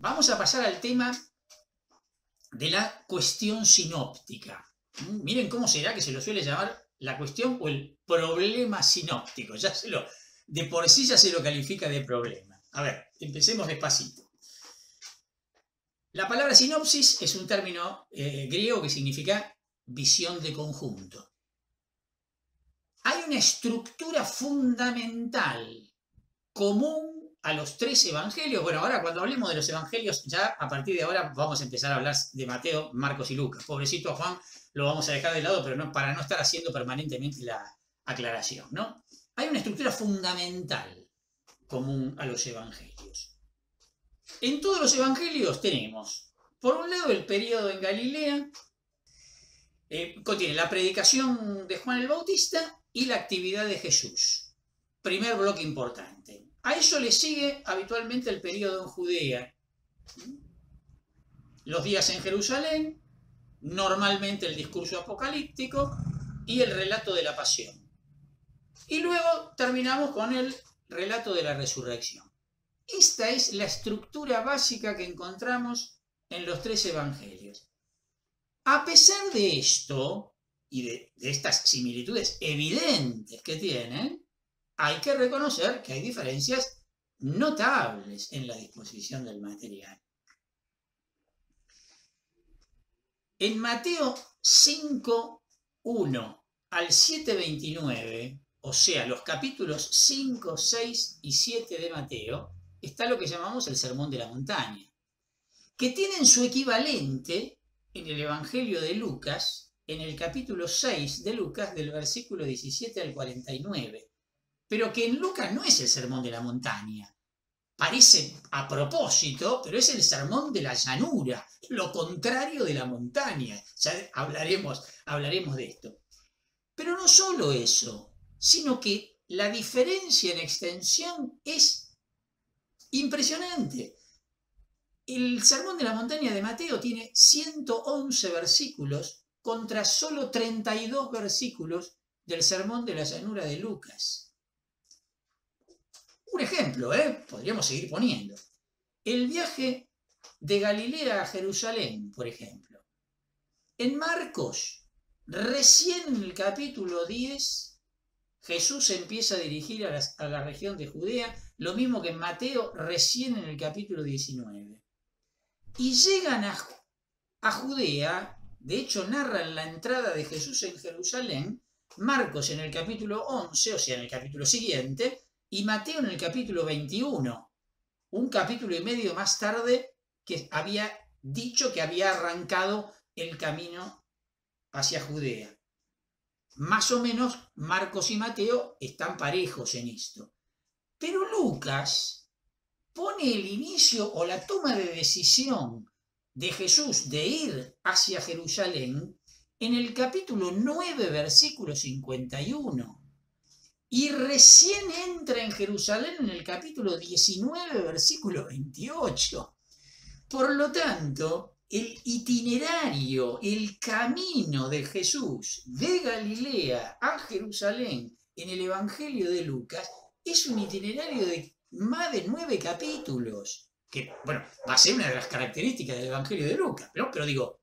vamos a pasar al tema de la cuestión sinóptica. Miren cómo será que se lo suele llamar la cuestión o el problema sinóptico. De por sí ya se lo califica de problema. A ver, empecemos despacito. La palabra sinopsis es un término griego que significa visión de conjunto. Hay una estructura fundamental común a los tres evangelios. Bueno, ahora cuando hablemos de los evangelios, ya a partir de ahora vamos a empezar a hablar de Mateo, Marcos y Lucas. Pobrecito a Juan lo vamos a dejar de lado, pero no, para no estar haciendo permanentemente la aclaración, ¿no? Hay una estructura fundamental común a los evangelios. En todos los evangelios tenemos, por un lado, el periodo en Galilea, contiene la predicación de Juan el Bautista y la actividad de Jesús. Primer bloque importante. A eso le sigue habitualmente el periodo en Judea. Los días en Jerusalén, normalmente el discurso apocalíptico y el relato de la pasión. Y luego terminamos con el relato de la resurrección. Esta es la estructura básica que encontramos en los tres evangelios. A pesar de esto, y de estas similitudes evidentes que tienen, hay que reconocer que hay diferencias notables en la disposición del material. En Mateo 5:1 al 7:29, o sea, los capítulos 5, 6 y 7 de Mateo, está lo que llamamos el Sermón de la Montaña, que tienen su equivalente en el Evangelio de Lucas, en el capítulo 6 de Lucas, del versículo 17 al 49, pero que en Lucas no es el Sermón de la Montaña. Parece a propósito, pero es el sermón de la llanura, lo contrario de la montaña. Ya hablaremos de esto. Pero no solo eso, sino que la diferencia en extensión es impresionante. El sermón de la montaña de Mateo tiene 111 versículos contra solo 32 versículos del sermón de la llanura de Lucas. Un ejemplo, podríamos seguir poniendo. El viaje de Galilea a Jerusalén, por ejemplo. En Marcos, recién en el capítulo 10, Jesús se empieza a dirigir a la región de Judea, lo mismo que en Mateo, recién en el capítulo 19. Y llegan a Judea, de hecho narran la entrada de Jesús en Jerusalén, Marcos en el capítulo 11, o sea, en el capítulo siguiente, y Mateo en el capítulo 21, un capítulo y medio más tarde que había dicho que había arrancado el camino hacia Judea. Más o menos Marcos y Mateo están parejos en esto. Pero Lucas pone el inicio o la toma de decisión de Jesús de ir hacia Jerusalén en el capítulo 9, versículo 51. Y recién entra en Jerusalén en el capítulo 19, versículo 28. Por lo tanto, el itinerario, el camino de Jesús de Galilea a Jerusalén en el Evangelio de Lucas es un itinerario de más de 9 capítulos. Que, bueno, va a ser una de las características del Evangelio de Lucas. Pero digo,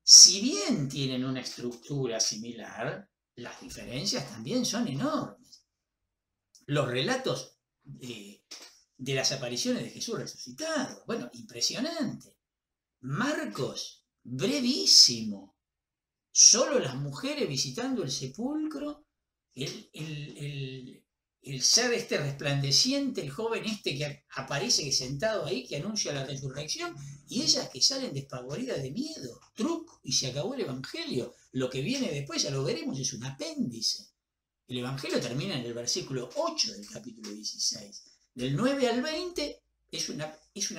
si bien tienen una estructura similar, las diferencias también son enormes. Los relatos de las apariciones de Jesús resucitado, bueno, impresionante. Marcos, brevísimo. Solo las mujeres visitando el sepulcro, el ser este resplandeciente, el joven este que aparece sentado ahí, que anuncia la resurrección, y ellas que salen despavoridas de miedo, truc, y se acabó el Evangelio. Lo que viene después, ya lo veremos, es un apéndice. El Evangelio termina en el versículo 8 del capítulo 16. Del 9 al 20 es un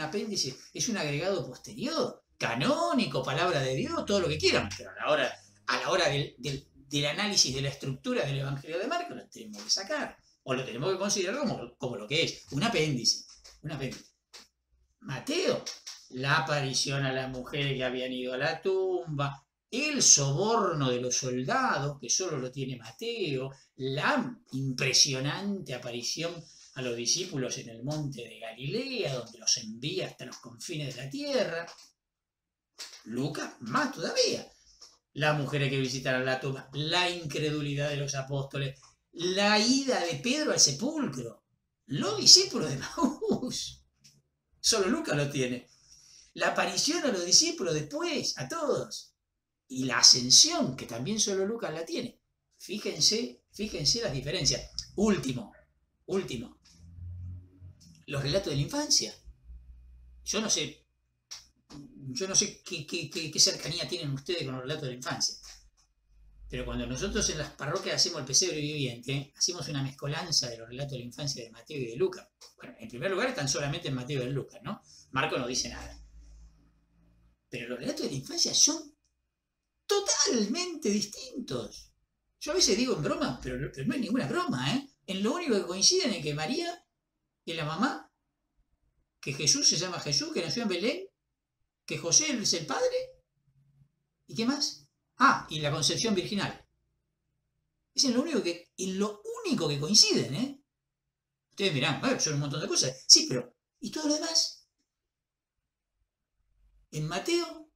apéndice, es un agregado posterior, canónico, palabra de Dios, todo lo que quieran, pero a la hora del análisis de la estructura del Evangelio de Marcos lo tenemos que sacar, o lo tenemos que considerar como lo que es, un apéndice. Mateo, la aparición a las mujeres que habían ido a la tumba, el soborno de los soldados, que solo lo tiene Mateo, la impresionante aparición a los discípulos en el monte de Galilea, donde los envía hasta los confines de la tierra. Lucas, más todavía. Las mujeres que visitaron la tumba, la incredulidad de los apóstoles, la ida de Pedro al sepulcro, los discípulos de Maús. Solo Lucas lo tiene. La aparición a los discípulos después, a todos. Y la ascensión, que también solo Lucas la tiene. Fíjense las diferencias. Último. Los relatos de la infancia. Yo no sé qué cercanía tienen ustedes con los relatos de la infancia. Pero cuando nosotros en las parroquias hacemos el pesebre viviente, hacemos una mezcolanza de los relatos de la infancia de Mateo y de Lucas. Bueno, en primer lugar están solamente en Mateo y en Lucas, ¿no? Marco no dice nada. Pero los relatos de la infancia son totalmente distintos. Yo a veces digo en broma, pero no es ninguna broma, ¿eh? En lo único que coinciden es que María es la mamá, que Jesús se llama Jesús, que nació en Belén, que José es el padre, ¿y qué más? Ah, y la concepción virginal. Es en lo único que coinciden, ¿eh? Ustedes dirán, son un montón de cosas. Sí, pero ¿y todo lo demás? En Mateo,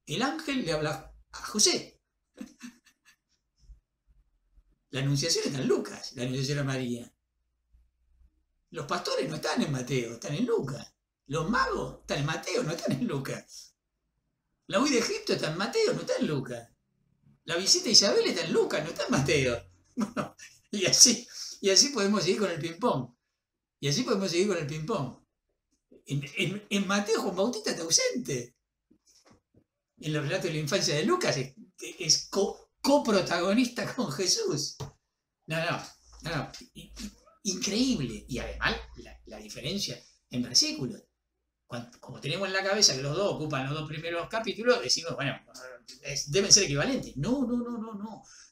el ángel le habla a José. La anunciación está en Lucas, la anunciación a María. Los pastores no están en Mateo, están en Lucas. Los magos están en Mateo, no están en Lucas. La huida de Egipto está en Mateo, no está en Lucas. La visita a Isabel está en Lucas, no está en Mateo. Bueno, y así podemos seguir con el ping-pong. En Mateo, Juan Bautista está ausente. En los relatos de la infancia de Lucas es coprotagonista con Jesús. No. Increíble. Y además, la diferencia en versículos. Como tenemos en la cabeza que los dos ocupan los dos primeros capítulos, decimos, bueno, deben ser equivalentes. No.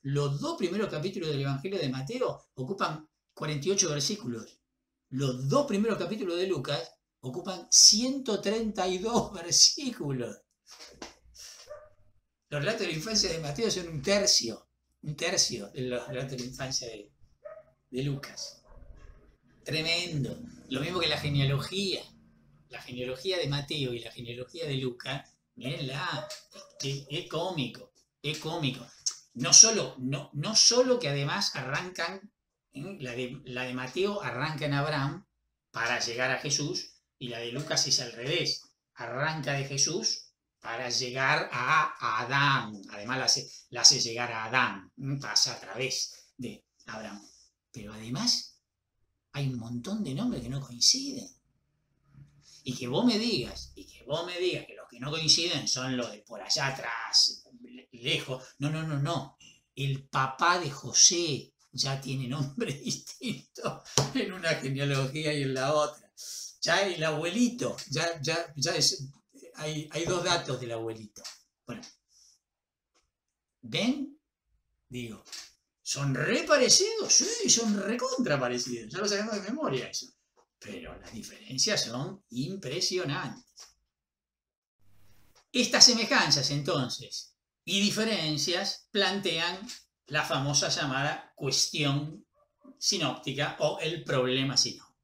Los dos primeros capítulos del Evangelio de Mateo ocupan 48 versículos. Los dos primeros capítulos de Lucas ocupan 132 versículos. Los relatos de la infancia de Mateo son un tercio de los relatos de la infancia de Lucas. Tremendo. Lo mismo que la genealogía. La genealogía de Mateo y la genealogía de Lucas, mírenla, es cómico. No solo que además arrancan, la de Mateo arranca en Abraham para llegar a Jesús, y la de Lucas es al revés, arranca de Jesús para llegar a Adán. Además la hace llegar a Adán, pasa a través de Abraham. Pero además hay un montón de nombres que no coinciden. Y que vos me digas que los que no coinciden son los de por allá atrás, lejos. No. El papá de José ya tiene nombre distinto en una genealogía y en la otra. Ya el abuelito, hay dos datos del abuelito. Bueno, ¿ven? Digo, ¿son re parecidos? Sí, son recontra parecidos. Ya lo sabemos de memoria eso. Pero las diferencias son impresionantes. Estas semejanzas, entonces, y diferencias plantean la famosa llamada cuestión sinóptica o el problema sinóptico.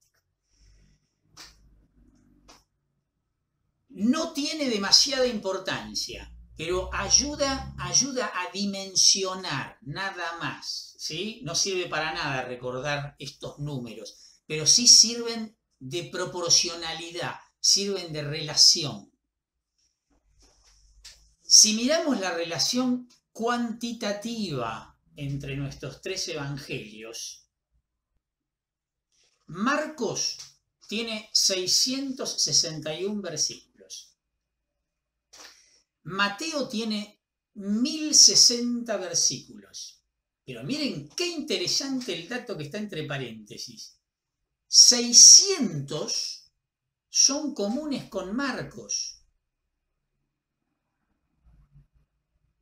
No tiene demasiada importancia, pero ayuda a dimensionar, nada más, ¿sí? No sirve para nada recordar estos números, pero sí sirven de proporcionalidad, sirven de relación. Si miramos la relación cuantitativa entre nuestros tres evangelios, Marcos tiene 661 versículos. Mateo tiene 1060 versículos. Pero miren qué interesante el dato que está entre paréntesis. 600 son comunes con Marcos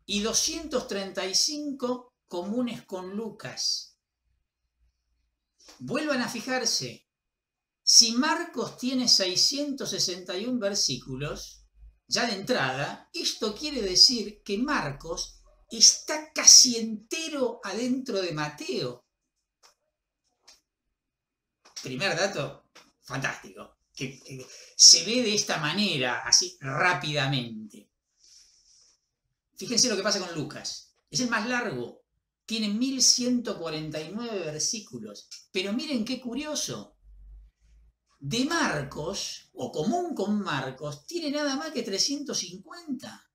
y 235 comunes con Lucas. Vuelvan a fijarse, si Marcos tiene 661 versículos, ya de entrada, esto quiere decir que Marcos está casi entero adentro de Mateo. primer dato, fantástico, que se ve de esta manera, así rápidamente. Fíjense lo que pasa con Lucas. Es el más largo. Tiene 1149 versículos. Pero miren qué curioso. De Marcos, o común con Marcos, tiene nada más que 350.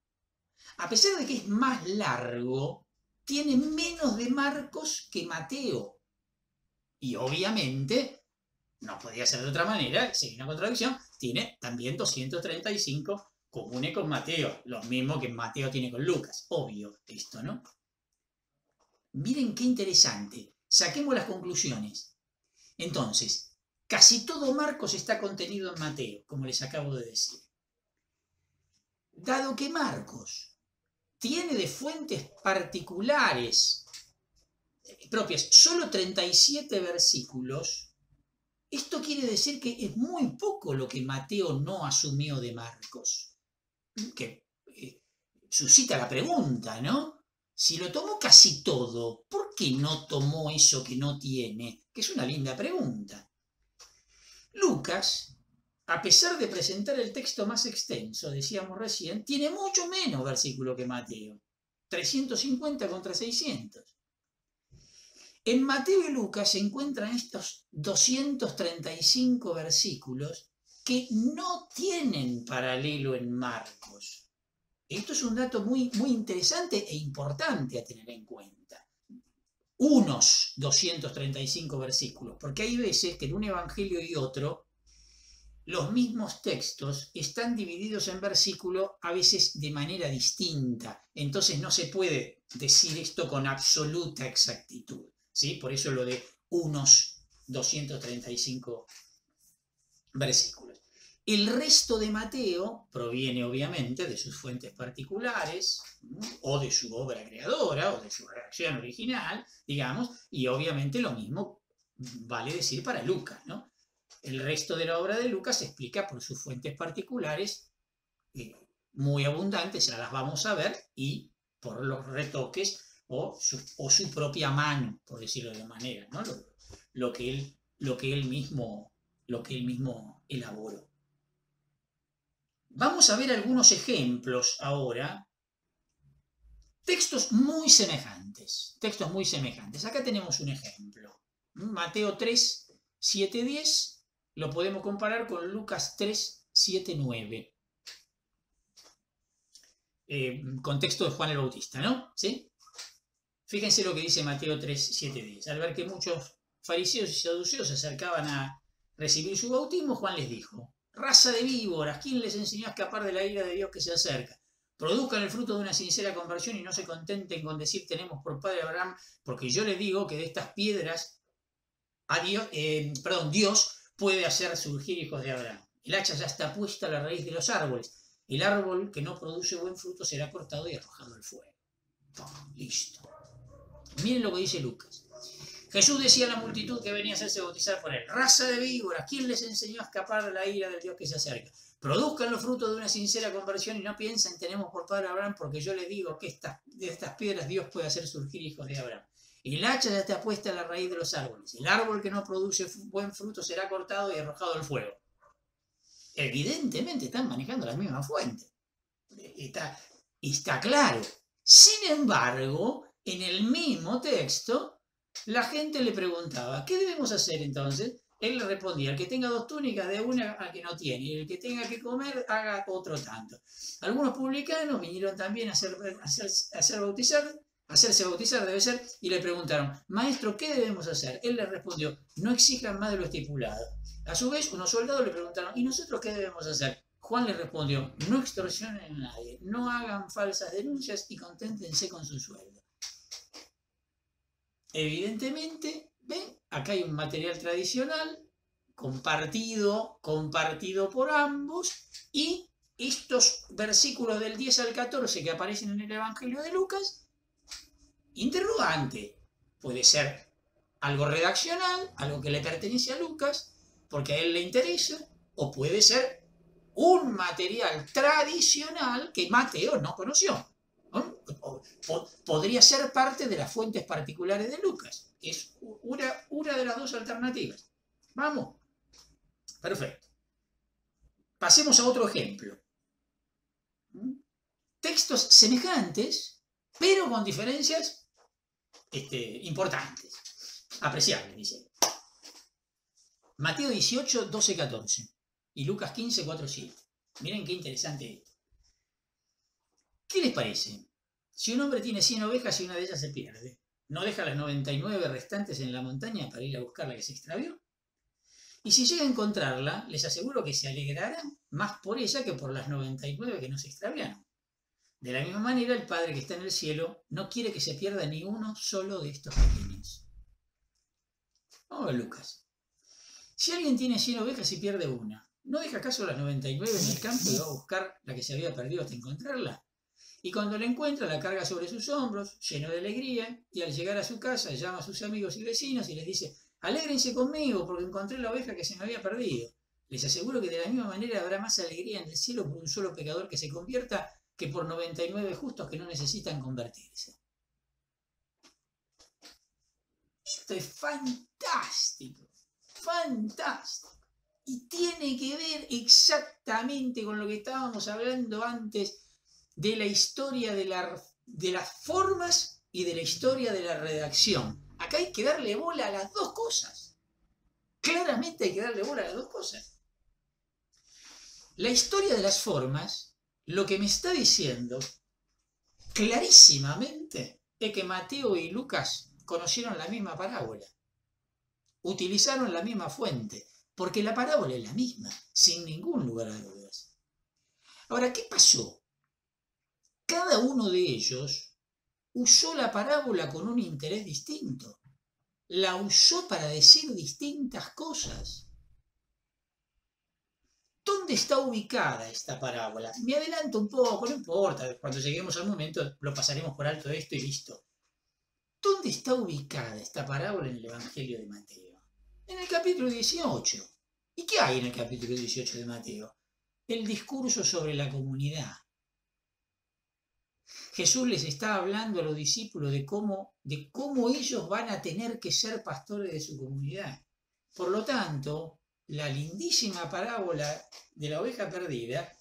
A pesar de que es más largo, tiene menos de Marcos que Mateo. Y obviamente, no podía ser de otra manera, sería una contradicción, tiene también 235 comunes con Mateo, lo mismo que Mateo tiene con Lucas. Obvio esto, ¿no? Miren qué interesante. Saquemos las conclusiones. Entonces, casi todo Marcos está contenido en Mateo, como les acabo de decir. Dado que Marcos tiene de fuentes particulares propias solo 37 versículos, esto quiere decir que es muy poco lo que Mateo no asumió de Marcos. Que suscita la pregunta, ¿no? Si lo tomó casi todo, ¿por qué no tomó eso que no tiene? Que es una linda pregunta. Lucas, a pesar de presentar el texto más extenso, decíamos recién, tiene mucho menos versículo que Mateo. 350 contra 600. En Mateo y Lucas se encuentran estos 235 versículos que no tienen paralelo en Marcos. Esto es un dato muy, muy interesante e importante a tener en cuenta. Unos 235 versículos, porque hay veces que en un evangelio y otro los mismos textos están divididos en versículos a veces de manera distinta. Entonces no se puede decir esto con absoluta exactitud, ¿sí? Por eso lo de unos 235 versículos. El resto de Mateo proviene obviamente de sus fuentes particulares, o de su obra creadora, o de su redacción original, digamos, y obviamente lo mismo vale decir para Lucas, ¿no? El resto de la obra de Lucas se explica por sus fuentes particulares, muy abundantes, ya las vamos a ver, y por los retoques o su propia mano, por decirlo de manera, ¿no? Lo que él mismo elaboró. Vamos a ver algunos ejemplos ahora. Textos muy semejantes. Acá tenemos un ejemplo. Mateo 3, 7, 10. Lo podemos comparar con Lucas 3, 7, 9. Contexto de Juan el Bautista, ¿no? ¿Sí? Fíjense lo que dice Mateo 3, 7, 10. Al ver que muchos fariseos y saduceos se acercaban a recibir su bautismo, Juan les dijo: raza de víboras, ¿quién les enseñó a escapar de la ira de Dios que se acerca? Produzcan el fruto de una sincera conversión y no se contenten con decir tenemos por padre Abraham, porque yo les digo que de estas piedras Dios puede hacer surgir hijos de Abraham. El hacha ya está puesta a la raíz de los árboles. El árbol que no produce buen fruto será cortado y arrojado al fuego. Listo. Miren lo que dice Lucas. Jesús decía a la multitud que venía a hacerse bautizar por él: raza de víboras, ¿quién les enseñó a escapar de la ira del Dios que se acerca? Produzcan los frutos de una sincera conversión y no piensen tenemos por padre Abraham, porque yo les digo que de estas piedras Dios puede hacer surgir hijos de Abraham. El hacha ya está puesta a la raíz de los árboles. El árbol que no produce buen fruto será cortado y arrojado al fuego. Evidentemente están manejando las mismas fuentes. Está claro. Sin embargo, en el mismo texto, la gente le preguntaba: ¿qué debemos hacer entonces? Él le respondía: el que tenga 2 túnicas, de una al que no tiene, y el que tenga que comer, haga otro tanto. Algunos publicanos vinieron también a hacerse bautizar, debe ser, y le preguntaron: maestro, ¿qué debemos hacer? Él les respondió: no exijan más de lo estipulado. A su vez, unos soldados le preguntaron: ¿y nosotros qué debemos hacer? Juan le respondió: no extorsionen a nadie, no hagan falsas denuncias y conténtense con su sueldo. Evidentemente, ¿ven? Acá hay un material tradicional compartido por ambos, y estos versículos del 10 al 14 que aparecen en el Evangelio de Lucas, interrogante. Puede ser algo redaccional, algo que le pertenece a Lucas, porque a él le interesa, o puede ser un material tradicional que Mateo no conoció. Podría ser parte de las fuentes particulares de Lucas. Es una de las dos alternativas. ¿Vamos? Perfecto. Pasemos a otro ejemplo. Textos semejantes, pero con diferencias importantes, apreciables, dice. Mateo 18, 12, 14 y Lucas 15, 4, 7. Miren qué interesante esto. ¿Qué les parece? Si un hombre tiene 100 ovejas y una de ellas se pierde, ¿no deja las 99 restantes en la montaña para ir a buscar la que se extravió? Y si llega a encontrarla, les aseguro que se alegrará más por ella que por las 99 que no se extraviaron. De la misma manera, el Padre que está en el cielo no quiere que se pierda ni uno solo de estos pequeños. Vamos a ver Lucas. Si alguien tiene 100 ovejas y pierde una, ¿no deja acaso las 99 en el campo y va a buscar la que se había perdido hasta encontrarla? Y cuando la encuentra, la carga sobre sus hombros, lleno de alegría, y al llegar a su casa llama a sus amigos y vecinos y les dice: «Alégrense conmigo porque encontré la oveja que se me había perdido». Les aseguro que de la misma manera habrá más alegría en el cielo por un solo pecador que se convierta que por 99 justos que no necesitan convertirse. Esto es fantástico, fantástico. Y tiene que ver exactamente con lo que estábamos hablando antes de la historia de las formas y de la historia de la redacción. Acá hay que darle bola a las dos cosas. Claramente hay que darle bola a las dos cosas. La historia de las formas, lo que me está diciendo clarísimamente es que Mateo y Lucas conocieron la misma parábola, utilizaron la misma fuente, porque la parábola es la misma, sin ningún lugar a dudas. Ahora, ¿qué pasó? Cada uno de ellos usó la parábola con un interés distinto. La usó para decir distintas cosas. ¿Dónde está ubicada esta parábola? Me adelanto un poco, no importa, cuando lleguemos al momento lo pasaremos por alto esto y listo. ¿Dónde está ubicada esta parábola en el Evangelio de Mateo? En el capítulo 18. ¿Y qué hay en el capítulo 18 de Mateo? El discurso sobre la comunidad. Jesús les está hablando a los discípulos de cómo ellos van a tener que ser pastores de su comunidad. Por lo tanto, la lindísima parábola de la oveja perdida,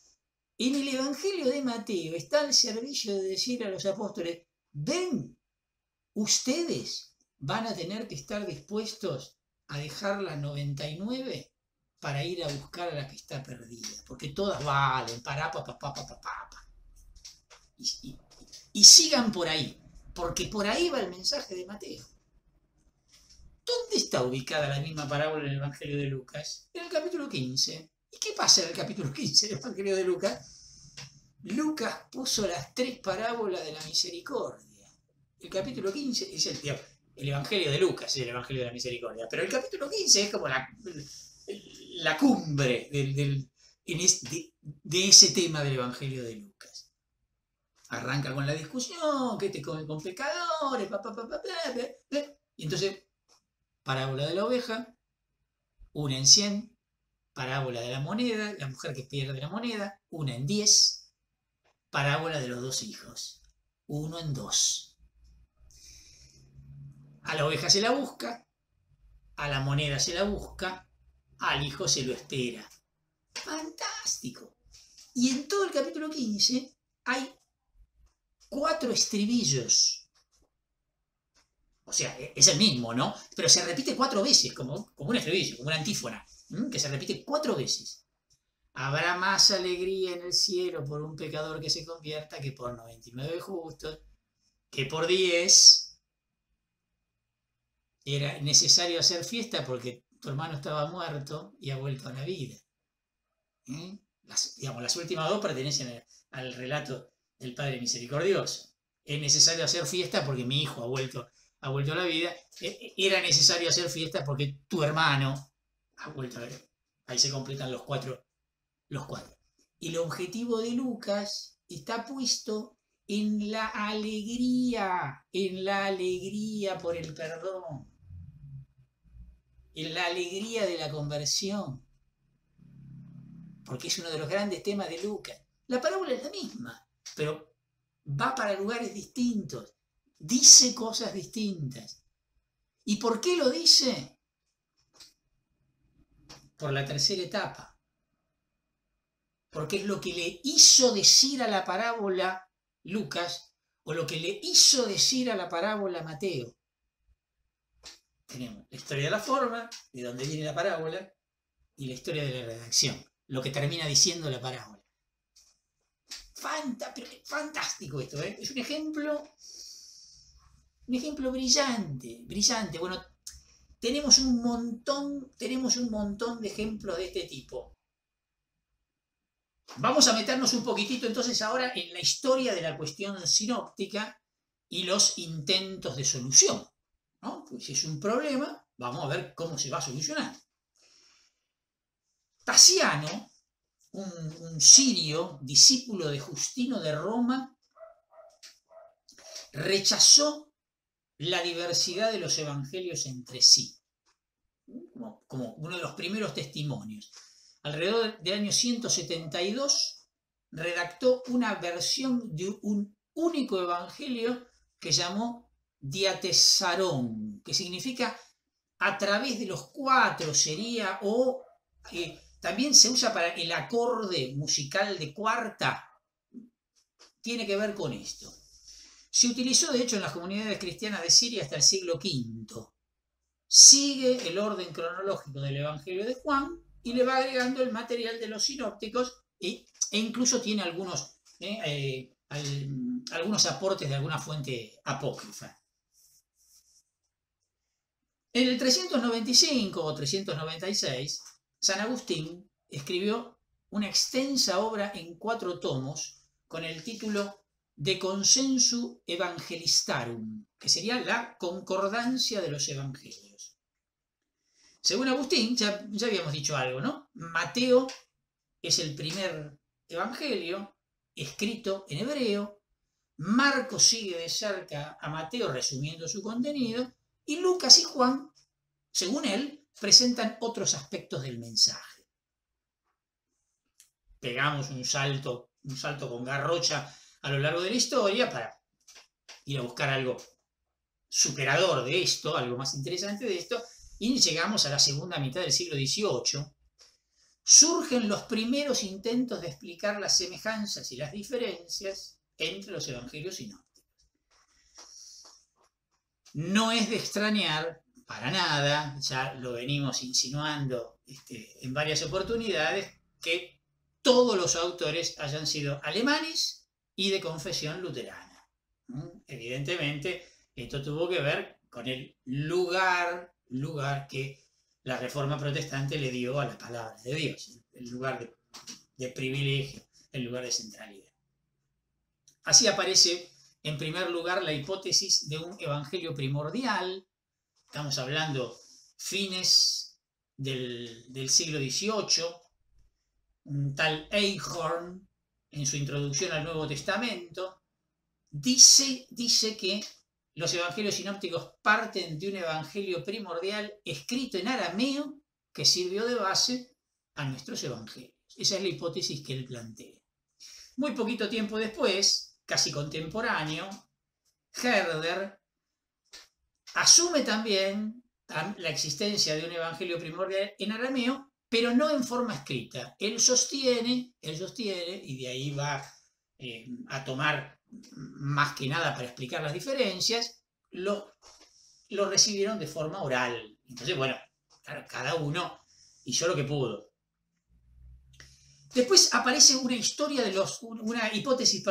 en el Evangelio de Mateo está al servicio de decir a los apóstoles: ven, ustedes van a tener que estar dispuestos a dejar las 99 para ir a buscar a la que está perdida, porque todas valen, y sigan por ahí, porque por ahí va el mensaje de Mateo. ¿Dónde está ubicada la misma parábola en el Evangelio de Lucas? En el capítulo 15. ¿Y qué pasa en el capítulo 15 del Evangelio de Lucas? Lucas puso las 3 parábolas de la misericordia. El capítulo 15 es el Evangelio de Lucas, es el Evangelio de la misericordia, pero el capítulo 15 es como la cumbre de ese tema del Evangelio de Lucas. Arranca con la discusión, que te comen con pecadores, y entonces, parábola de la oveja, 1 en 100, parábola de la moneda, la mujer que pierde la moneda, 1 en 10, parábola de los 2 hijos, 1 en 2. A la oveja se la busca, a la moneda se la busca, al hijo se lo espera. Fantástico. Y en todo el capítulo 15 hay 4 estribillos. O sea, es el mismo, ¿no? Pero se repite 4 veces, como un estribillo, como una antífona, que se repite 4 veces. Habrá más alegría en el cielo por un pecador que se convierta que por 99 justos, que por 10. Era necesario hacer fiesta porque tu hermano estaba muerto y ha vuelto a la vida. Las últimas 2 pertenecen al relato del Padre Misericordioso. Es necesario hacer fiesta porque mi hijo ha vuelto a la vida. Era necesario hacer fiesta porque tu hermano ha vuelto a la vida. Ahí se completan los 4. Y el objetivo de Lucas está puesto en la alegría por el perdón, en la alegría de la conversión, porque es uno de los grandes temas de Lucas. La parábola es la misma, pero va para lugares distintos, dice cosas distintas. ¿Y por qué lo dice? por la tercera etapa, porque es lo que le hizo decir a la parábola Lucas o lo que le hizo decir a la parábola Mateo. Tenemos la historia de la forma, de dónde viene la parábola, y la historia de la redacción, lo que termina diciendo la parábola. Pero fantástico esto, ¿eh? Es un ejemplo brillante, brillante. Bueno, tenemos un montón de ejemplos de este tipo. Vamos a meternos un poquitito entonces ahora en la historia de la cuestión sinóptica y los intentos de solución, ¿no? Pues si es un problema, vamos a ver cómo se va a solucionar. Tasiano, un sirio, discípulo de Justino de Roma, rechazó la diversidad de los evangelios entre sí, como uno de los primeros testimonios. Alrededor del año 172 redactó una versión de un único evangelio que llamó Diatesarón, que significa a través de los cuatro, sería, o también se usa para el acorde musical de cuarta, tiene que ver con esto. Se utilizó de hecho en las comunidades cristianas de Siria hasta el siglo V. Sigue el orden cronológico del Evangelio de Juan y le va agregando el material de los sinópticos e incluso tiene algunos aportes de alguna fuente apócrifa. En el 395 o 396, San Agustín escribió una extensa obra en 4 tomos con el título De Consensu Evangelistarum, que sería la concordancia de los evangelios. Según Agustín, ya habíamos dicho algo, ¿no? Mateo es el primer evangelio escrito en hebreo, Marcos sigue de cerca a Mateo resumiendo su contenido, y Lucas y Juan, según él, presentan otros aspectos del mensaje. Pegamos un salto con garrocha a lo largo de la historia para ir a buscar algo superador de esto, algo más interesante de esto, y llegamos a la segunda mitad del siglo XVIII. Surgen los primeros intentos de explicar las semejanzas y las diferencias entre los evangelios sinópticos. No es de extrañar, para nada, ya lo venimos insinuando en varias oportunidades, que todos los autores hayan sido alemanes y de confesión luterana. Evidentemente, esto tuvo que ver con el lugar que la Reforma Protestante le dio a la palabra de Dios, el lugar de privilegio, el lugar de centralidad. Así aparece, en primer lugar, la hipótesis de un evangelio primordial. Estamos hablando fines del siglo XVIII. Un tal Eichhorn, en su introducción al Nuevo Testamento, dice que los evangelios sinópticos parten de un evangelio primordial escrito en arameo que sirvió de base a nuestros evangelios. Esa es la hipótesis que él plantea. Muy poquito tiempo después, casi contemporáneo, Herder asume también la existencia de un evangelio primordial en arameo, pero no en forma escrita. Él sostiene, y de ahí va a tomar más que nada para explicar las diferencias, lo recibieron de forma oral. Entonces, bueno, cada uno hizo lo que pudo. Después aparece una hipótesis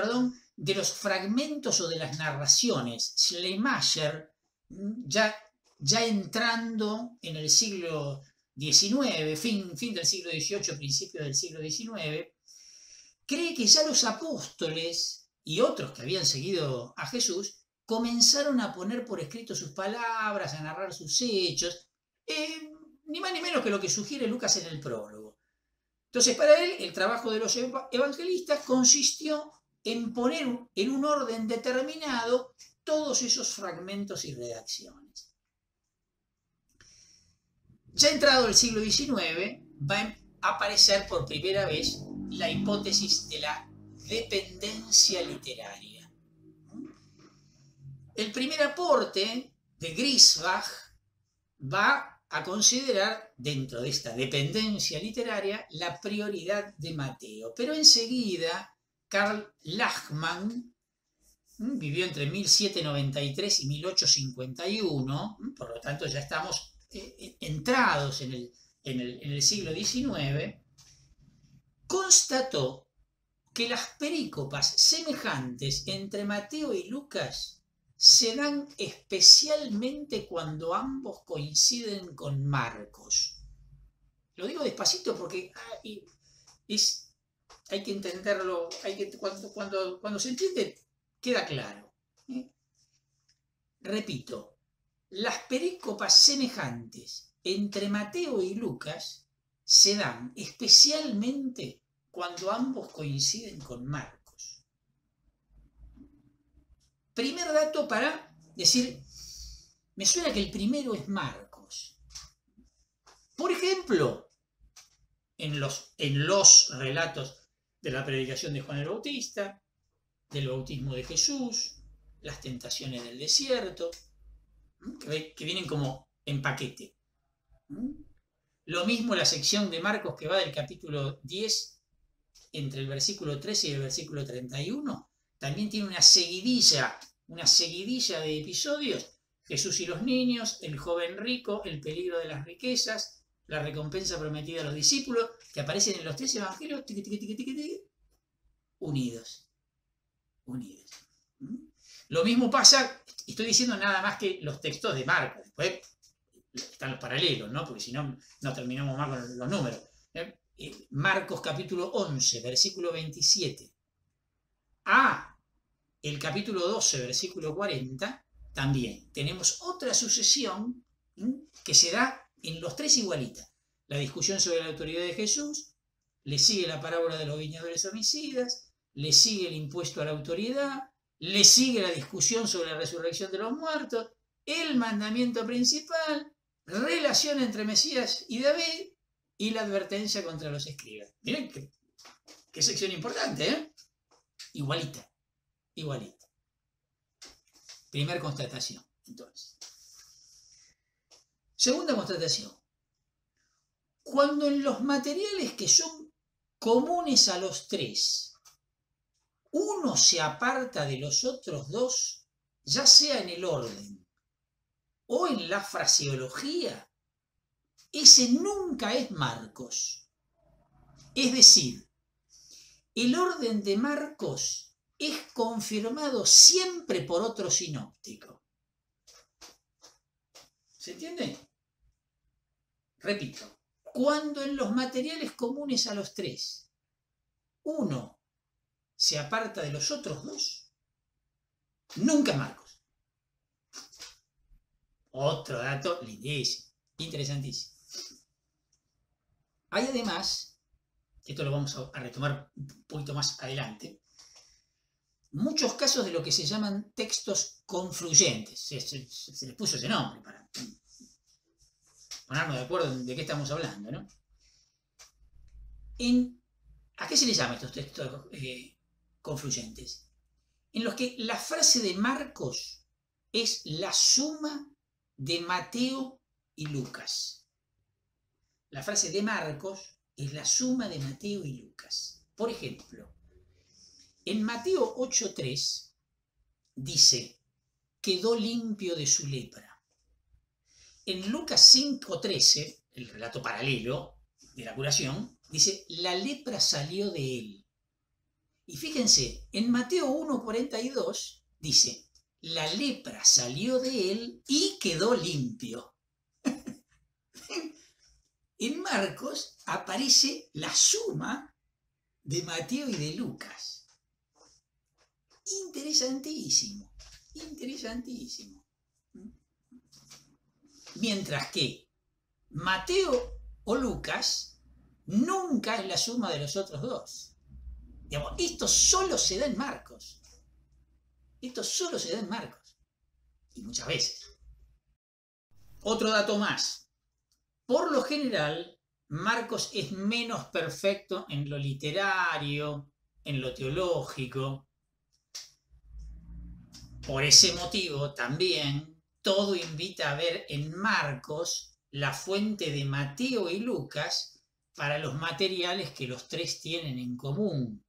de los fragmentos o de las narraciones. Schleiermacher, ya entrando en el siglo XIX, fin del siglo XVIII, principio del siglo XIX, cree que ya los apóstoles y otros que habían seguido a Jesús comenzaron a poner por escrito sus palabras, a narrar sus hechos, ni más ni menos que lo que sugiere Lucas en el prólogo. Entonces, para él, el trabajo de los evangelistas consistió en poner en un orden determinado todos esos fragmentos y redacciones. Ya entrado el siglo XIX, va a aparecer por primera vez la hipótesis de la dependencia literaria. El primer aporte de Griesbach va a considerar, dentro de esta dependencia literaria, la prioridad de Mateo. Pero enseguida, Karl Lachmann vivió entre 1793 y 1851, por lo tanto ya estamos entrados en el siglo XIX, constató que las perícopas semejantes entre Mateo y Lucas se dan especialmente cuando ambos coinciden con Marcos. Lo digo despacito porque hay que entenderlo, cuando se entiende queda claro. Repito, las perícopas semejantes entre Mateo y Lucas se dan especialmente cuando ambos coinciden con Marcos. Primer dato para decir, me suena que el primero es Marcos. Por ejemplo, en los relatos de la predicación de Juan el Bautista, del bautismo de Jesús, las tentaciones del desierto, que vienen como en paquete. Lo mismo la sección de Marcos que va del capítulo 10, entre el versículo 13 y el versículo 31, también tiene una seguidilla de episodios: Jesús y los niños, el joven rico, el peligro de las riquezas, la recompensa prometida a los discípulos, que aparecen en los 3 evangelios, unidos. Lo mismo pasa, estoy diciendo nada más que los textos de Marcos, después están los paralelos, ¿no? Porque si no, no terminamos más con los números. Marcos capítulo 11, versículo 27, a el capítulo 12, versículo 40, también tenemos otra sucesión que se da en los 3 igualitas. La discusión sobre la autoridad de Jesús, le sigue la parábola de los viñadores homicidas, le sigue el impuesto a la autoridad, le sigue la discusión sobre la resurrección de los muertos, el mandamiento principal, relación entre Mesías y David y la advertencia contra los escribas. Miren qué sección importante, ¿eh? Igualita. Primer constatación, entonces. Segunda constatación. Cuando en los materiales que son comunes a los 3, uno se aparta de los otros 2, ya sea en el orden o en la fraseología, ese nunca es Marcos. Es decir, el orden de Marcos es confirmado siempre por otro sinóptico. ¿Se entiende? Repito, cuando en los materiales comunes a los 3, uno se aparta de los otros 2, nunca Marcos. Otro dato lindísimo, interesantísimo. Hay además, esto lo vamos a retomar un poquito más adelante, muchos casos de lo que se llaman textos confluyentes. Se les puso ese nombre para ponernos de acuerdo de qué estamos hablando, ¿no? ¿A qué se les llama estos textos confluyentes? En los que la frase de Marcos es la suma de Mateo y Lucas. La frase de Marcos es la suma de Mateo y Lucas. Por ejemplo, en Mateo 8:3 dice, quedó limpio de su lepra. En Lucas 5:13, el relato paralelo de la curación, dice, la lepra salió de él. Y fíjense, en Mateo 1:42 dice, la lepra salió de él y quedó limpio. En Marcos aparece la suma de Mateo y de Lucas. Interesantísimo. Mientras que Mateo o Lucas nunca es la suma de los otros 2. Digamos, esto solo se da en Marcos. Y muchas veces. Otro dato más. Por lo general, Marcos es menos perfecto en lo literario, en lo teológico. Por ese motivo, también, todo invita a ver en Marcos la fuente de Mateo y Lucas para los materiales que los tres tienen en común.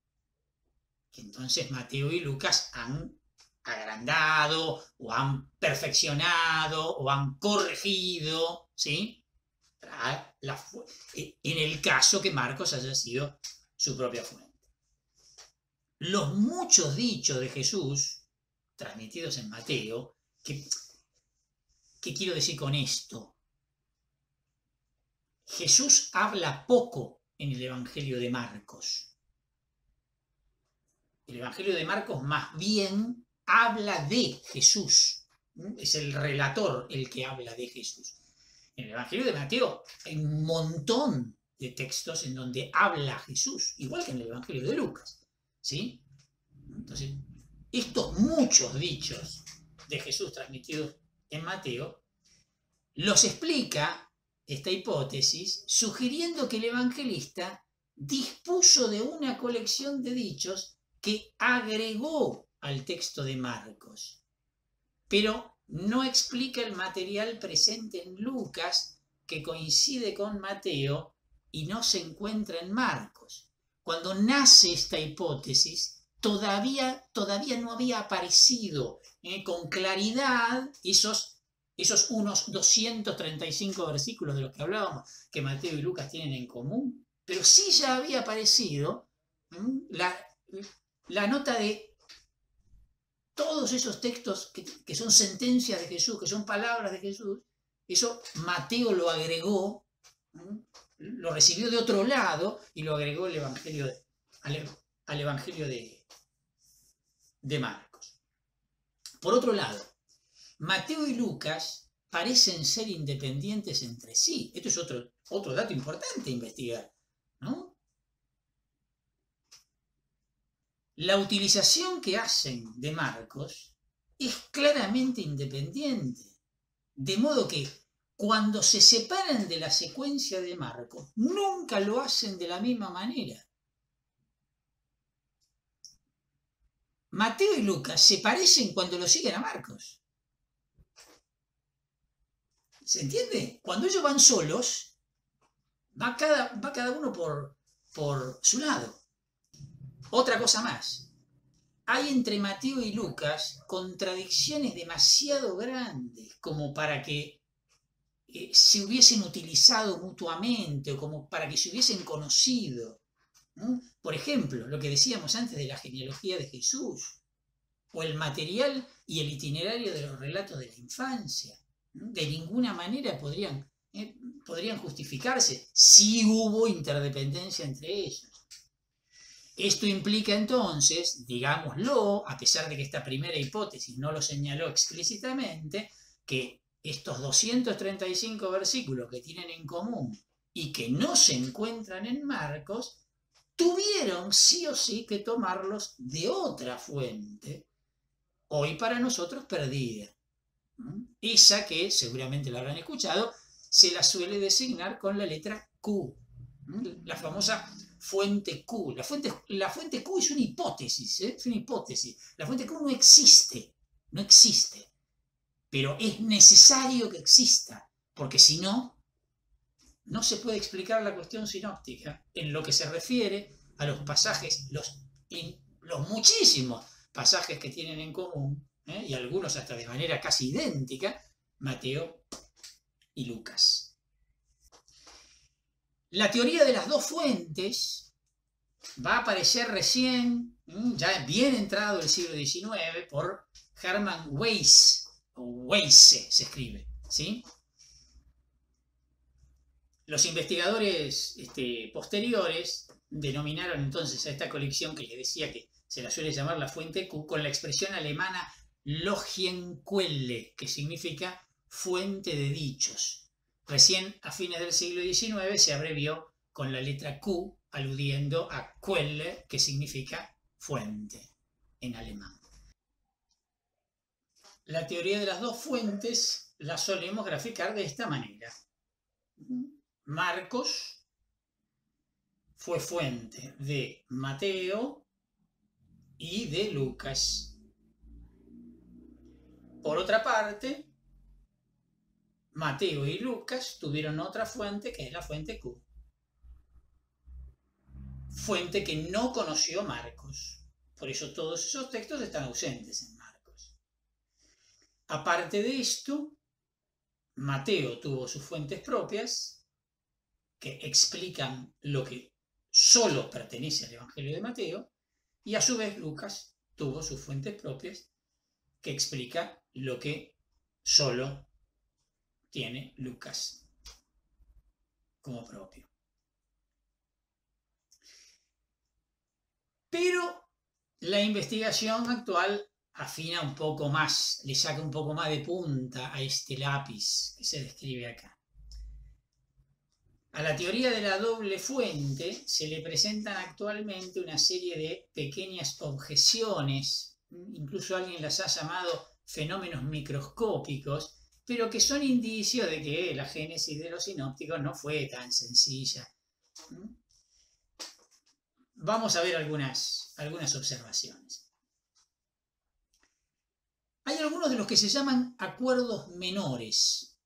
Entonces Mateo y Lucas han agrandado o han perfeccionado o han corregido, ¿sí? En el caso que Marcos haya sido su propia fuente. Los muchos dichos de Jesús transmitidos en Mateo, ¿qué quiero decir con esto? Jesús habla poco en el Evangelio de Marcos. El Evangelio de Marcos más bien habla de Jesús. Es el relator el que habla de Jesús. En el Evangelio de Mateo hay un montón de textos en donde habla Jesús, igual que en el Evangelio de Lucas, ¿sí? Entonces, estos muchos dichos de Jesús transmitidos en Mateo los explica esta hipótesis sugiriendo que el evangelista dispuso de una colección de dichos que agregó al texto de Marcos, pero no explica el material presente en Lucas que coincide con Mateo y no se encuentra en Marcos. Cuando nace esta hipótesis, todavía no había aparecido con claridad esos unos 235 versículos de los que hablábamos que Mateo y Lucas tienen en común, pero sí ya había aparecido la nota de todos esos textos que son sentencias de Jesús, que son palabras de Jesús. Eso Mateo lo agregó, lo recibió de otro lado y lo agregó al Evangelio de Marcos. Por otro lado, Mateo y Lucas parecen ser independientes entre sí. Esto es otro dato importante a investigar, ¿no? La utilización que hacen de Marcos es claramente independiente, de modo que cuando se separan de la secuencia de Marcos, nunca lo hacen de la misma manera. Mateo y Lucas se parecen cuando lo siguen a Marcos. ¿Se entiende? Cuando ellos van solos, va cada uno por su lado. Otra cosa más. Hay entre Mateo y Lucas contradicciones demasiado grandes como para que se hubiesen utilizado mutuamente o como para que se hubiesen conocido, ¿no? Por ejemplo, lo que decíamos antes de la genealogía de Jesús, o el material y el itinerario de los relatos de la infancia. De ninguna manera podrían justificarse si hubo interdependencia entre ellos. Esto implica entonces, digámoslo, a pesar de que esta primera hipótesis no lo señaló explícitamente, que estos 235 versículos que tienen en común y que no se encuentran en Marcos, tuvieron sí o sí que tomarlos de otra fuente, hoy para nosotros perdida. Esa que, seguramente la habrán escuchado, se la suele designar con la letra Q, la famosa fuente Q. La fuente Q es una hipótesis, es una hipótesis. La fuente Q no existe, pero es necesario que exista, porque si no, no se puede explicar la cuestión sinóptica en lo que se refiere a los pasajes, los muchísimos pasajes que tienen en común, y algunos hasta de manera casi idéntica, Mateo y Lucas. La teoría de las dos fuentes va a aparecer recién, ya bien entrado el siglo XIX, por Hermann Weisse, o Weisse se escribe, ¿sí? Los investigadores posteriores denominaron entonces a esta colección, que les decía que se la suele llamar la fuente Q, con la expresión alemana Logienquelle, que significa fuente de dichos. Recién a fines del siglo XIX se abrevió con la letra Q, aludiendo a Quelle, que significa fuente en alemán. La teoría de las dos fuentes la solemos graficar de esta manera. Marcos fue fuente de Mateo y de Lucas. Por otra parte, Mateo y Lucas tuvieron otra fuente, que es la fuente Q. Fuente que no conoció Marcos. Por eso todos esos textos están ausentes en Marcos. Aparte de esto, Mateo tuvo sus fuentes propias que explican lo que solo pertenece al Evangelio de Mateo, y a su vez Lucas tuvo sus fuentes propias que explica lo que solo tiene Lucas como propio. Pero la investigación actual afina un poco más, le saca un poco más de punta a este lápiz que se describe acá. A la teoría de la doble fuente se le presentan actualmente una serie de pequeñas objeciones, incluso alguien las ha llamado fenómenos microscópicos, pero que son indicios de que la génesis de los sinópticos no fue tan sencilla. Vamos a ver algunas observaciones. Hay algunos de los que se llaman acuerdos menores.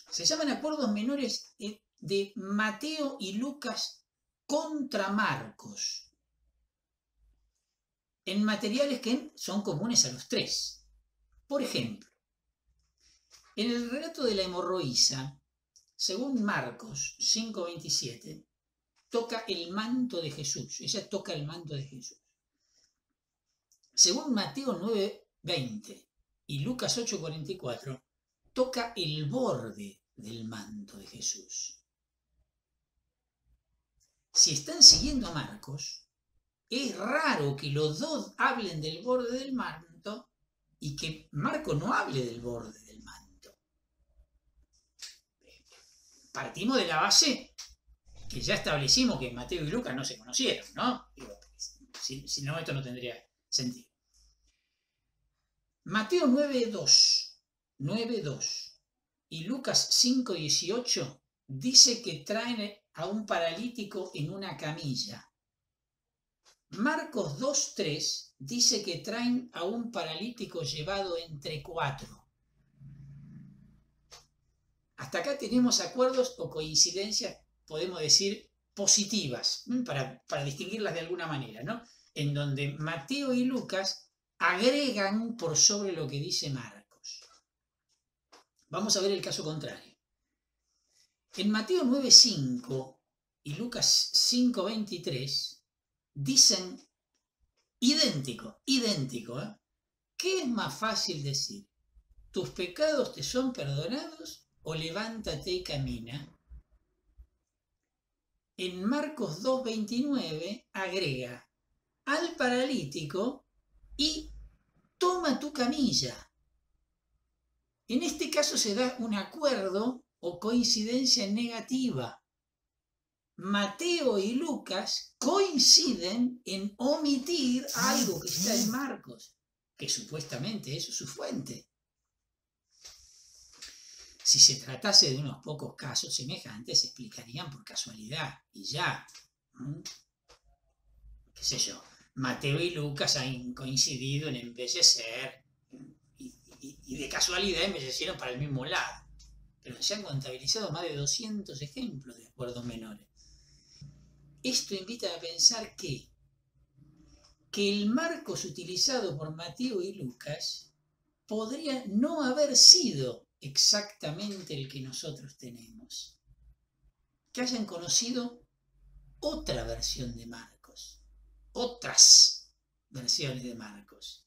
Se llaman acuerdos menores de Mateo y Lucas contra Marcos, en materiales que son comunes a los tres. Por ejemplo, en el relato de la hemorroísa, según Marcos 5:27, toca el manto de Jesús. Ella toca el manto de Jesús. Según Mateo 9:20 y Lucas 8:44, toca el borde del manto de Jesús. Si están siguiendo a Marcos, es raro que los dos hablen del borde del manto y que Marcos no hable del borde del manto. Partimos de la base que ya establecimos que Mateo y Lucas no se conocieron, ¿no? Si no, esto no tendría sentido. Mateo 9:2 y Lucas 5:18 dice que traen a un paralítico en una camilla. Marcos 2:3 dice que traen a un paralítico llevado entre 4. Hasta acá tenemos acuerdos o coincidencias, podemos decir, positivas, para distinguirlas de alguna manera, ¿no? En donde Mateo y Lucas agregan por sobre lo que dice Marcos. Vamos a ver el caso contrario. En Mateo 9:5 y Lucas 5:23 dicen idéntico, ¿eh? ¿Qué es más fácil decir? ¿Tus pecados te son perdonados o levántate y camina? En Marcos 2:29 agrega al paralítico y toma tu camilla. En este caso se da un acuerdo o coincidencia negativa. Mateo y Lucas coinciden en omitir algo que está en Marcos, que supuestamente es su fuente. Si se tratase de unos pocos casos semejantes, se explicarían por casualidad y ya. ¿Qué sé yo? Mateo y Lucas han coincidido en embellecer y de casualidad embellecieron para el mismo lado. Pero se han contabilizado más de 200 ejemplos de acuerdos menores. Esto invita a pensar que el Marcos utilizado por Mateo y Lucas podría no haber sido exactamente el que nosotros tenemos. Que hayan conocido otra versión de Marcos, otras versiones de Marcos,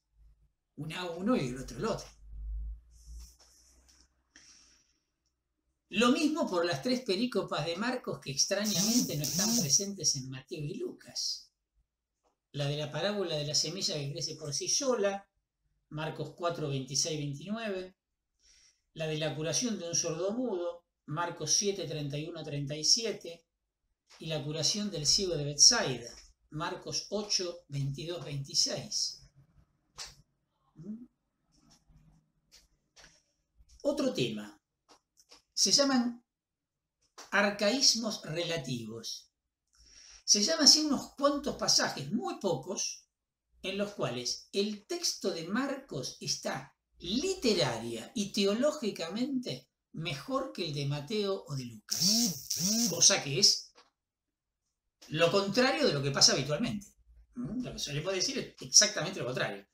una uno y el otro el otro. Lo mismo por las 3 perícopas de Marcos que extrañamente no están presentes en Mateo y Lucas. La de la parábola de la semilla que crece por sí sola, Marcos 4:26-29. La de la curación de un sordomudo, Marcos 7:31-37. Y la curación del ciego de Betsaida, Marcos 8:22-26. Otro tema. Se llaman arcaísmos relativos. Se llaman así unos cuantos pasajes, muy pocos, en los cuales el texto de Marcos está literaria y teológicamente mejor que el de Mateo o de Lucas, cosa que es lo contrario de lo que pasa habitualmente. Lo que solemos decir es exactamente lo contrario.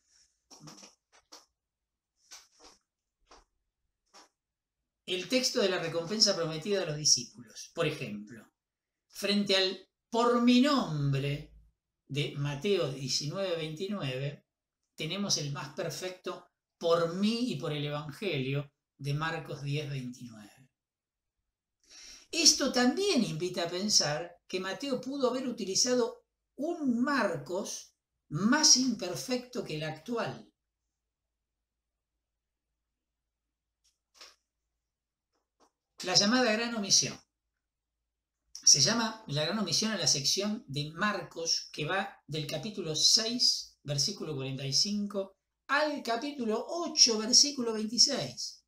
El texto de la recompensa prometida a los discípulos, por ejemplo, frente al por mi nombre de Mateo 19:29, tenemos el más perfecto por mí y por el Evangelio de Marcos 10:29. Esto también invita a pensar que Mateo pudo haber utilizado un Marcos más imperfecto que el actual. La llamada gran omisión. Se llama la gran omisión a la sección de Marcos que va del capítulo 6, versículo 45, al capítulo 8, versículo 26,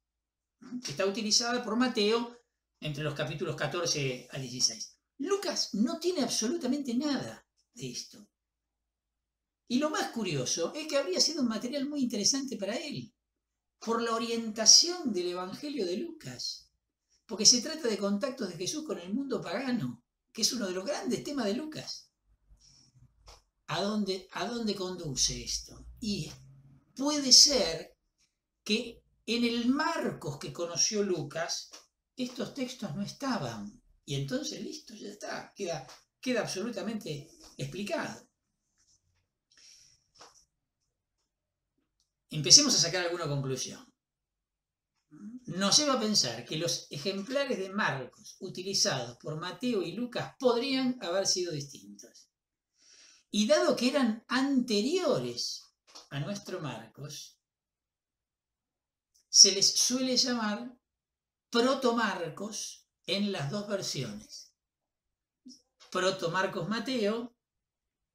que está utilizada por Mateo entre los capítulos 14 al 16. Lucas no tiene absolutamente nada de esto. Y lo más curioso es que habría sido un material muy interesante para él, por la orientación del Evangelio de Lucas, porque se trata de contactos de Jesús con el mundo pagano, que es uno de los grandes temas de Lucas. ¿A dónde conduce esto? Y puede ser que en el Marcos que conoció Lucas, estos textos no estaban. Y entonces, listo, ya está, queda absolutamente explicado. Empecemos a sacar alguna conclusión. Nos lleva a pensar que los ejemplares de Marcos utilizados por Mateo y Lucas podrían haber sido distintos. Y dado que eran anteriores a nuestro Marcos, se les suele llamar proto-Marcos en las dos versiones. Proto-Marcos Mateo,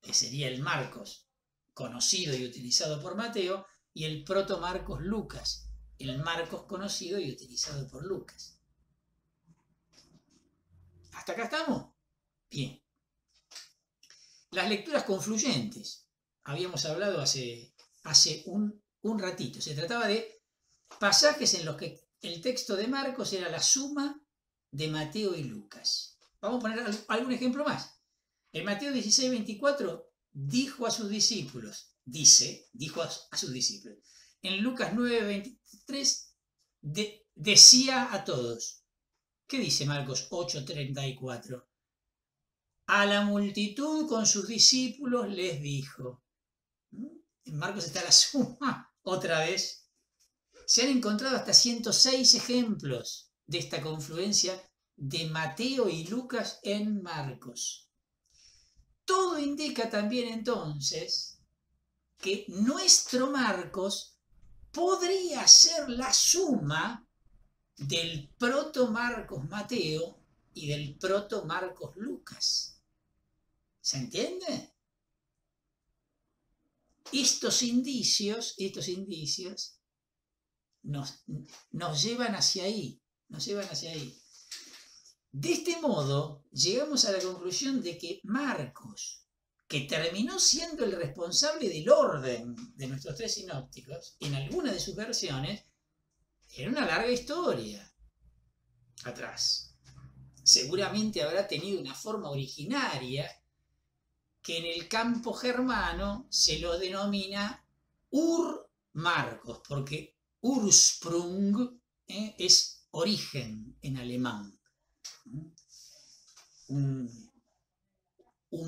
que sería el Marcos conocido y utilizado por Mateo, y el proto-Marcos Lucas, el Marcos conocido y utilizado por Lucas. ¿Hasta acá estamos? Bien. Las lecturas confluyentes. Habíamos hablado hace un ratito. Se trataba de pasajes en los que el texto de Marcos era la suma de Mateo y Lucas. Vamos a poner algún ejemplo más. En Mateo 16:24 dijo a sus discípulos, dijo a sus discípulos. En Lucas 9:23 decía a todos. ¿Qué dice Marcos 8:34? A la multitud con sus discípulos les dijo. En Marcos está la suma otra vez. Se han encontrado hasta 106 ejemplos de esta confluencia de Mateo y Lucas en Marcos. Todo indica también entonces que nuestro Marcos podría ser la suma del proto-Marcos Mateo y del proto-Marcos Lucas. ¿Se entiende? Estos indicios nos llevan hacia ahí. De este modo, llegamos a la conclusión de que Marcos, que terminó siendo el responsable del orden de nuestros tres sinópticos, en alguna de sus versiones, era una larga historia atrás. Seguramente habrá tenido una forma originaria que en el campo germano se lo denomina Ur-Marcos, porque Ursprung es origen en alemán. Un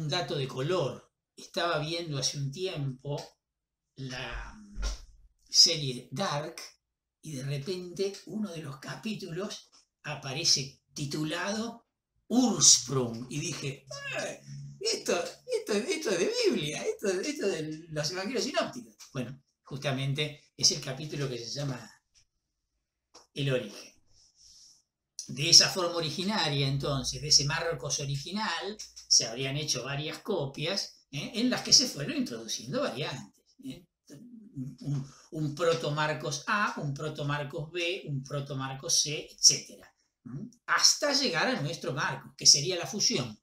dato de color. Estaba viendo hace un tiempo la serie Dark y de repente uno de los capítulos aparece titulado Ursprung y dije, esto es de Biblia, esto es de los evangelios sinópticos. Bueno, justamente es el capítulo que se llama El origen. De esa forma originaria, entonces, de ese Marcos original, se habrían hecho varias copias en las que se fueron introduciendo variantes. Un proto-Marcos A, un proto-Marcos B, un proto-Marcos C, etc. Hasta llegar a nuestro Marcos, que sería la fusión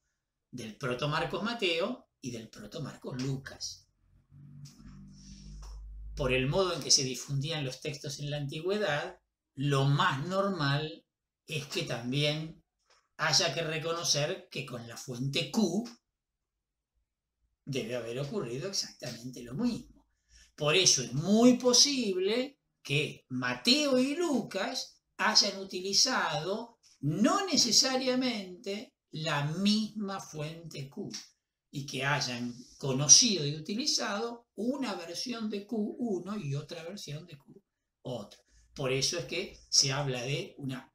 del proto-Marcos Mateo y del proto-Marcos Lucas. Por el modo en que se difundían los textos en la antigüedad, lo más normal es que también haya que reconocer que con la fuente Q debe haber ocurrido exactamente lo mismo. Por eso es muy posible que Mateo y Lucas hayan utilizado no necesariamente la misma fuente Q y que hayan conocido y utilizado una versión de Q1 y otra versión de Q otra. Por eso es que se habla de una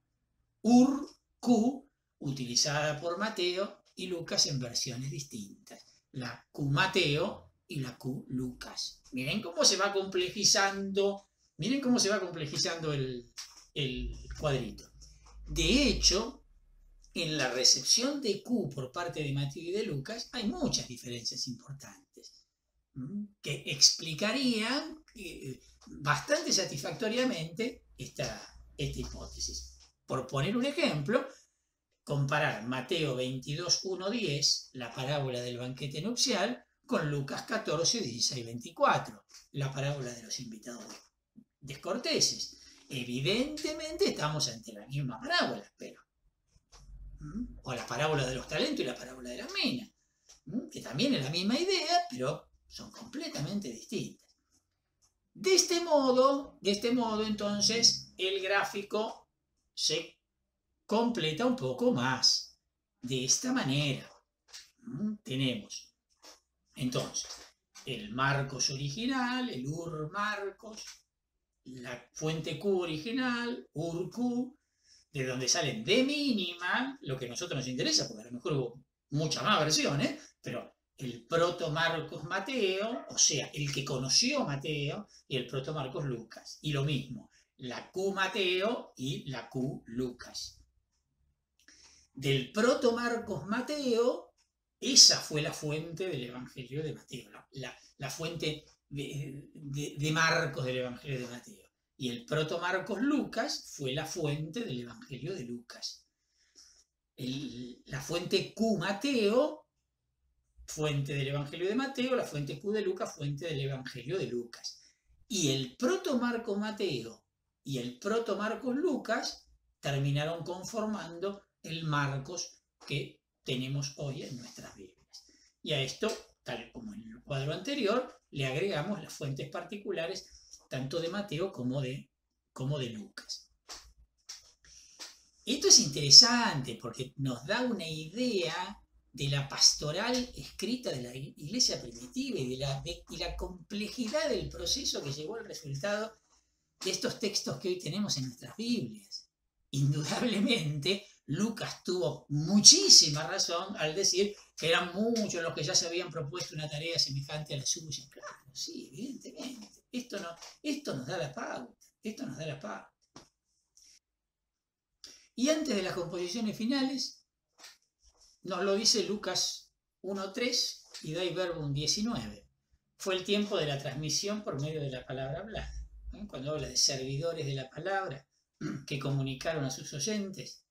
UR-Q utilizada por Mateo y Lucas en versiones distintas. La Q Mateo y la Q Lucas. Miren cómo se va complejizando, miren cómo se va complejizando el cuadrito. De hecho, en la recepción de Q por parte de Mateo y de Lucas hay muchas diferencias importantes que explicarían bastante satisfactoriamente esta hipótesis. Por poner un ejemplo, comparar Mateo 22, 1, 10, la parábola del banquete nupcial, con Lucas 14, 16, 24, la parábola de los invitados descorteses. Evidentemente estamos ante la misma parábola, pero o la parábola de los talentos y la parábola de las minas, que también es la misma idea, pero son completamente distintas. De este modo, entonces, el gráfico se completa un poco más. De esta manera, tenemos entonces el Marcos original, el Ur Marcos, la fuente Q original, Ur Q, de donde salen de mínima lo que a nosotros nos interesa, porque a lo mejor hubo muchas más versiones, pero el proto Marcos Mateo, o sea, el que conoció Mateo, y el proto Marcos Lucas. Y lo mismo, la Q Mateo y la Q Lucas. Del proto Marcos Mateo, esa fue la fuente del Evangelio de Mateo, la fuente de Marcos del Evangelio de Mateo. Y el proto Marcos Lucas fue la fuente del Evangelio de Lucas. La fuente Q Mateo, fuente del Evangelio de Mateo, la fuente Q de Lucas, fuente del Evangelio de Lucas. Y el proto Marcos Mateo y el proto Marcos Lucas terminaron conformando el Marcos que tenemos hoy en nuestras Biblias. Y a esto, tal como en el cuadro anterior, le agregamos las fuentes particulares tanto de Mateo como de Lucas. Esto es interesante porque nos da una idea de la pastoral escrita de la iglesia primitiva y la complejidad del proceso que llevó al resultado de estos textos que hoy tenemos en nuestras Biblias. Indudablemente, Lucas tuvo muchísima razón al decir que eran muchos los que ya se habían propuesto una tarea semejante a la suya. Claro, sí, evidentemente. Esto nos da la pauta. Esto nos da la pauta. Y antes de las composiciones finales, nos lo dice Lucas 1.3 y Dei Verbum 19. Fue el tiempo de la transmisión por medio de la palabra hablada. Cuando habla de servidores de la palabra que comunicaron a sus oyentes.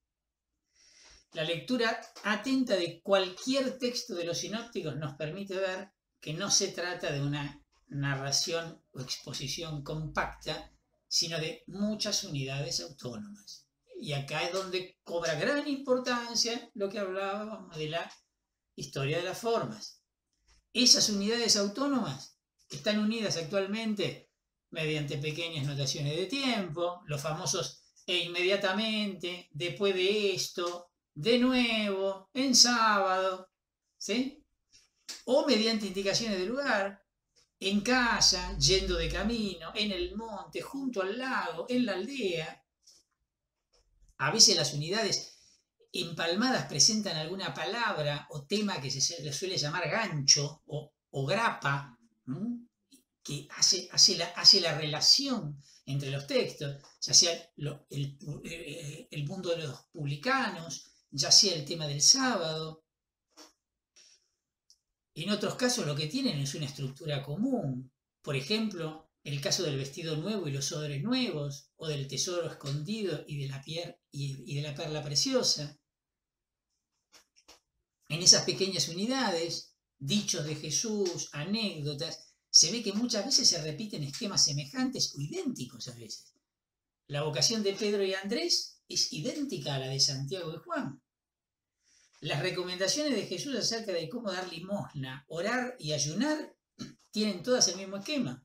La lectura atenta de cualquier texto de los sinópticos nos permite ver que no se trata de una narración o exposición compacta, sino de muchas unidades autónomas. Y acá es donde cobra gran importancia lo que hablábamos de la historia de las formas. Esas unidades autónomas están unidas actualmente mediante pequeñas notaciones de tiempo, los famosos e inmediatamente, después de esto, de nuevo, en sábado, ¿sí? O mediante indicaciones de lugar, en casa, yendo de camino, en el monte, junto al lago, en la aldea. A veces las unidades empalmadas presentan alguna palabra o tema que se le suele llamar gancho o grapa, que hace la relación entre los textos, ya sea el mundo de los publicanos, ya sea el tema del sábado. En otros casos lo que tienen es una estructura común. Por ejemplo, el caso del vestido nuevo y los odres nuevos, o del tesoro escondido y de la perla preciosa. En esas pequeñas unidades, dichos de Jesús, anécdotas, se ve que muchas veces se repiten esquemas semejantes o idénticos a veces. La vocación de Pedro y Andrés es idéntica a la de Santiago y Juan. Las recomendaciones de Jesús acerca de cómo dar limosna, orar y ayunar tienen todas el mismo esquema.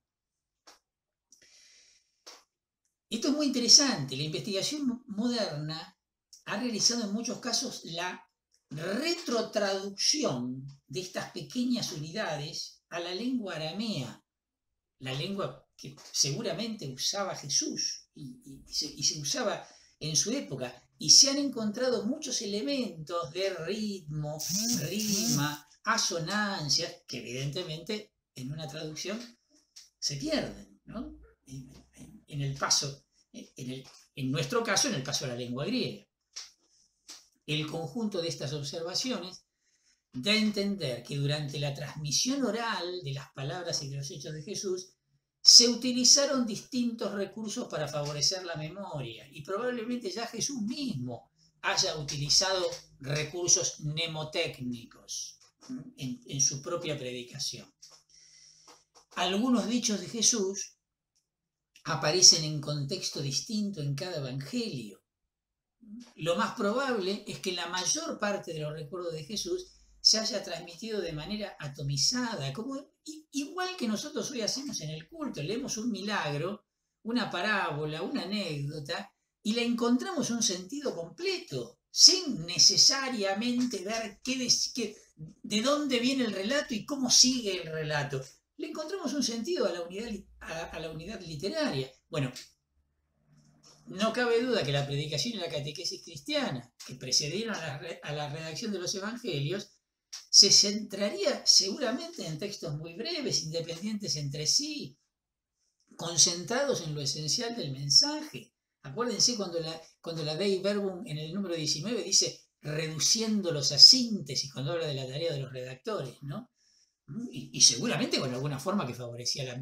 Esto es muy interesante. La investigación moderna ha realizado en muchos casos la retrotraducción de estas pequeñas unidades a la lengua aramea, la lengua que seguramente usaba Jesús y se usaba en su época, y se han encontrado muchos elementos de ritmo, rima, asonancias, que evidentemente en una traducción se pierden, ¿no? En el paso, en nuestro caso, en el paso a la lengua griega. El conjunto de estas observaciones da a entender que durante la transmisión oral de las palabras y de los hechos de Jesús se utilizaron distintos recursos para favorecer la memoria, y probablemente ya Jesús mismo haya utilizado recursos mnemotécnicos en su propia predicación. Algunos dichos de Jesús aparecen en contexto distinto en cada evangelio. Lo más probable es que la mayor parte de los recuerdos de Jesús se haya transmitido de manera atomizada, igual que nosotros hoy hacemos en el culto. Leemos un milagro, una parábola, una anécdota, y le encontramos un sentido completo, sin necesariamente ver de dónde viene el relato y cómo sigue el relato. Le encontramos un sentido a la unidad literaria. Bueno, no cabe duda que la predicación y la catequesis cristiana, que precedieron a la redacción de los evangelios, se centraría seguramente en textos muy breves, independientes entre sí, concentrados en lo esencial del mensaje. Acuérdense cuando la Dei Verbum en el número 19 dice reduciéndolos a síntesis, cuando habla de la tarea de los redactores, ¿no? Y seguramente con alguna forma que favorecía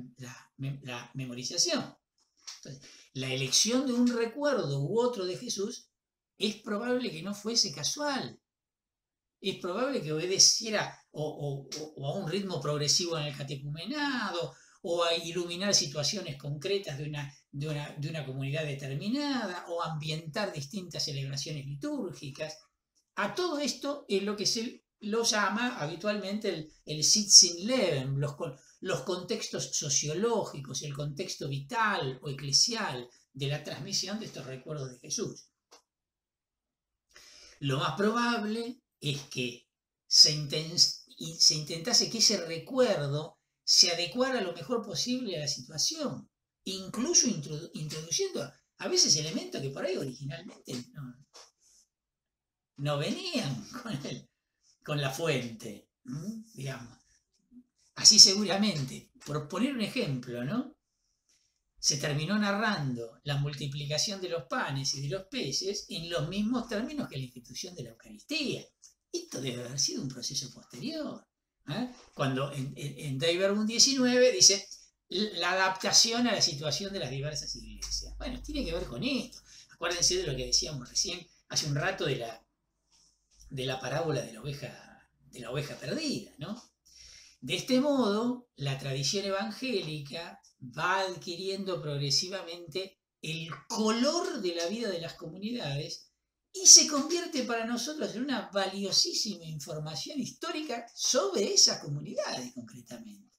la memorización. Entonces, la elección de un recuerdo u otro de Jesús es probable que no fuese casual. Es probable que obedeciera o a un ritmo progresivo en el catecumenado, o a iluminar situaciones concretas de una comunidad determinada, o ambientar distintas celebraciones litúrgicas. A todo esto es lo que se lo llama habitualmente el Sitzenleben, los contextos sociológicos, el contexto vital o eclesial de la transmisión de estos recuerdos de Jesús. Lo más probable es que se intentase que ese recuerdo se adecuara lo mejor posible a la situación, incluso introduciendo a veces elementos que por ahí originalmente no venían con la fuente, digamos. Así seguramente, por poner un ejemplo, ¿no? Se terminó narrando la multiplicación de los panes y de los peces en los mismos términos que la institución de la Eucaristía. Esto debe haber sido un proceso posterior. Cuando en Dei Verbum 19 dice la adaptación a la situación de las diversas iglesias. Bueno, tiene que ver con esto. Acuérdense de lo que decíamos recién, hace un rato, de la parábola de la oveja perdida, ¿no? De este modo, la tradición evangélica va adquiriendo progresivamente el color de la vida de las comunidades y se convierte para nosotros en una valiosísima información histórica sobre esas comunidades concretamente.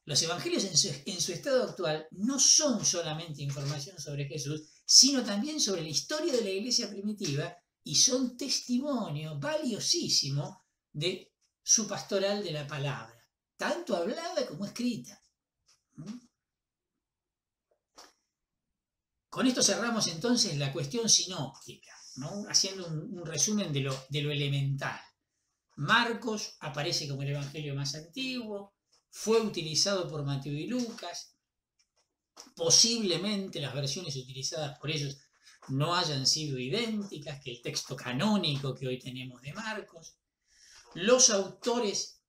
Los evangelios en su estado actual no son solamente información sobre Jesús, sino también sobre la historia de la iglesia primitiva, y son testimonio valiosísimo de su pastoral de la palabra, tanto hablada como escrita. Con esto cerramos entonces la cuestión sinóptica, ¿no? Haciendo un resumen de lo elemental. Marcos aparece como el evangelio más antiguo, fue utilizado por Mateo y Lucas, posiblemente las versiones utilizadas por ellos no hayan sido idénticas que el texto canónico que hoy tenemos de Marcos. Los autores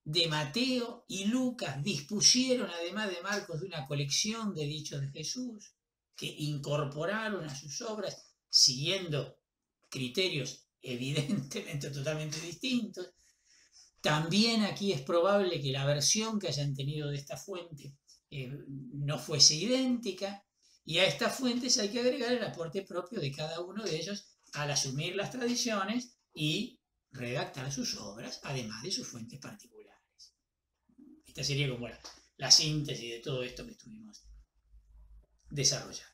de Mateo y Lucas dispusieron, además de Marcos, de una colección de dichos de Jesús que incorporaron a sus obras siguiendo criterios evidentemente totalmente distintos. También aquí es probable que la versión que hayan tenido de esta fuente no fuese idéntica. Y a estas fuentes hay que agregar el aporte propio de cada uno de ellos al asumir las tradiciones y redactar sus obras, además de sus fuentes particulares. Esta sería como la síntesis de todo esto que estuvimos desarrollando.